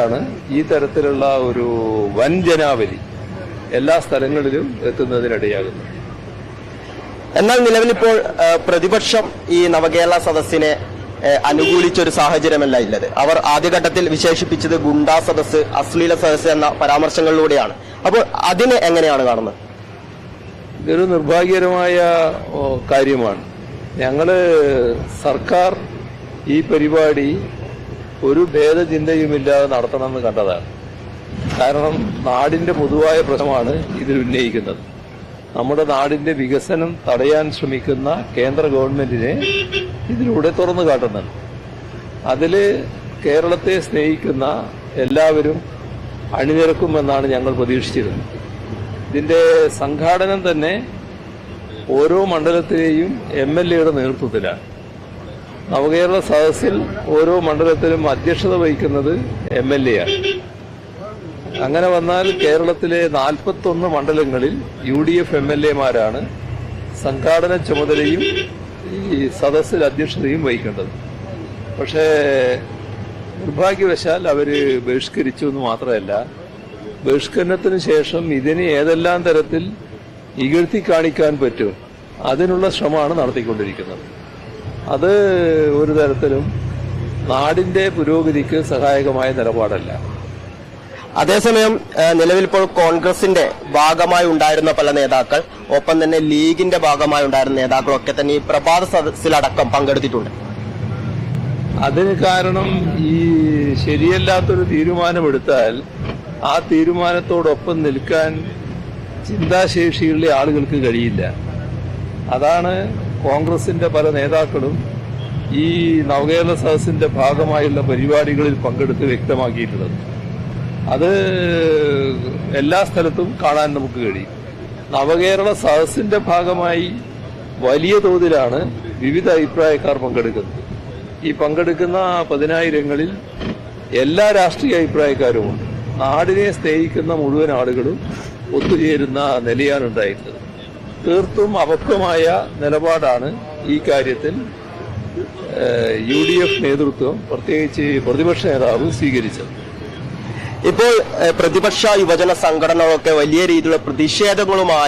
ാണ് ഈ തരത്തിലുള്ള ഒരു വൻ ജനാവലി എല്ലാ സ്ഥലങ്ങളിലും എത്തുന്നതിനിടയാകുന്നത്. എന്നാൽ നിലവിലിപ്പോൾ പ്രതിപക്ഷം ഈ നവകേരള സദസ്സിനെ അനുകൂലിച്ച ഒരു സാഹചര്യമല്ല ഉള്ളത്. അവർ ആദ്യഘട്ടത്തിൽ വിശേഷിപ്പിച്ചത് ഗുണ്ടാ സദസ്സ്, അശ്ലീല സദസ്സ് എന്ന പരാമർശങ്ങളിലൂടെയാണ്. അപ്പോൾ അതിനെ എങ്ങനെയാണ് കാണുന്നത്? ഇതൊരു നിർഭാഗ്യകരമായ കാര്യമാണ്. ഞങ്ങള് സർക്കാർ ഈ പരിപാടി ഒരു ഭേദചിന്തയുമില്ലാതെ നടത്തണമെന്ന് കണ്ടതാണ്. കാരണം നാടിന്റെ പൊതുവായ പ്രശ്നമാണ് ഇതിൽ ഉന്നയിക്കുന്നത്. നമ്മുടെ നാടിന്റെ വികസനം തടയാൻ ശ്രമിക്കുന്ന കേന്ദ്ര ഗവൺമെന്റിനെ ഇതിലൂടെ തുറന്നു കാട്ടുന്നുണ്ട്. അതില് കേരളത്തെ സ്നേഹിക്കുന്ന എല്ലാവരും അണിനിരക്കുമെന്നാണ് ഞങ്ങൾ പ്രതീക്ഷിച്ചിരുന്നത്. ഇതിന്റെ സംഘാടനം തന്നെ ഓരോ മണ്ഡലത്തിലെയും MLA നേതൃത്വത്തിലാണ്. നവകേരള സദസ്സിൽ ഓരോ മണ്ഡലത്തിലും അധ്യക്ഷത വഹിക്കുന്നത് MLA ആണ്. അങ്ങനെ വന്നാൽ കേരളത്തിലെ 41 മണ്ഡലങ്ങളിൽ UDF MLA-മാരാണ് സംഘാടന ചുമതലയും ഈ സദസ്സിൽ അധ്യക്ഷതയും വഹിക്കേണ്ടത്. പക്ഷേ നിർഭാഗ്യവശാൽ അവര് ബഹിഷ്കരിച്ചു എന്ന് മാത്രമല്ല, ബഹിഷ്കരണത്തിന് ശേഷം ഇതിനെ ഏതെല്ലാം തരത്തിൽ ഇകഴ്ത്തി കാണിക്കാൻ പറ്റും അതിനുള്ള ശ്രമമാണ് നടത്തിക്കൊണ്ടിരിക്കുന്നത്. അത് ഒരു തരത്തിലും നാടിന്റെ പുരോഗതിക്ക് സഹായകമായ നിലപാടല്ല. അതേസമയം നിലവിലിപ്പോൾ കോൺഗ്രസിന്റെ ഭാഗമായി ഉണ്ടായിരുന്ന പല നേതാക്കൾ, ഒപ്പം തന്നെ ലീഗിന്റെ ഭാഗമായി ഉണ്ടായിരുന്ന നേതാക്കളൊക്കെ തന്നെ ഈ പ്രഭാത സദസ്സിലടക്കം പങ്കെടുത്തിട്ടുണ്ട്. അതിന് കാരണം ഈ ശരിയല്ലാത്തൊരു തീരുമാനമെടുത്താൽ ആ തീരുമാനത്തോടൊപ്പം നിൽക്കാൻ ചിന്താശേഷിയുള്ള ആളുകൾക്ക് കഴിയില്ല. അതാണ് കോൺഗ്രസിന്റെ പല നേതാക്കളും ഈ നവകേരള സദസ്സിന്റെ ഭാഗമായുള്ള പരിപാടികളിൽ പങ്കെടുത്ത് വ്യക്തമാക്കിയിട്ടുള്ളത്. അത് എല്ലാ സ്ഥലത്തും കാണാൻ നമുക്ക് കഴിയും. നവകേരള സദസ്സിന്റെ ഭാഗമായി വലിയ തോതിലാണ് വിവിധ അഭിപ്രായക്കാർ പങ്കെടുക്കുന്നത്. ഈ പങ്കെടുക്കുന്ന 10,000-ങ്ങളിൽ എല്ലാ രാഷ്ട്രീയ അഭിപ്രായക്കാരുമുണ്ട്. നാടിനെ സ്നേഹിക്കുന്ന മുഴുവൻ ആളുകളും ഒത്തുചേരുന്ന നിലയാണ് ഉണ്ടായിട്ടുള്ളത്. തീർത്തും അപക്വമായ നിലപാടാണ് ഈ കാര്യത്തിൽ UDF നേതൃത്വം, പ്രത്യേകിച്ച് പ്രതിപക്ഷ നേതാവ് സ്വീകരിച്ചത്. ഇപ്പോൾ പ്രതിപക്ഷ യുവജന സംഘടനകളൊക്കെ വലിയ രീതിയിലുള്ള പ്രതിഷേധങ്ങളുമായി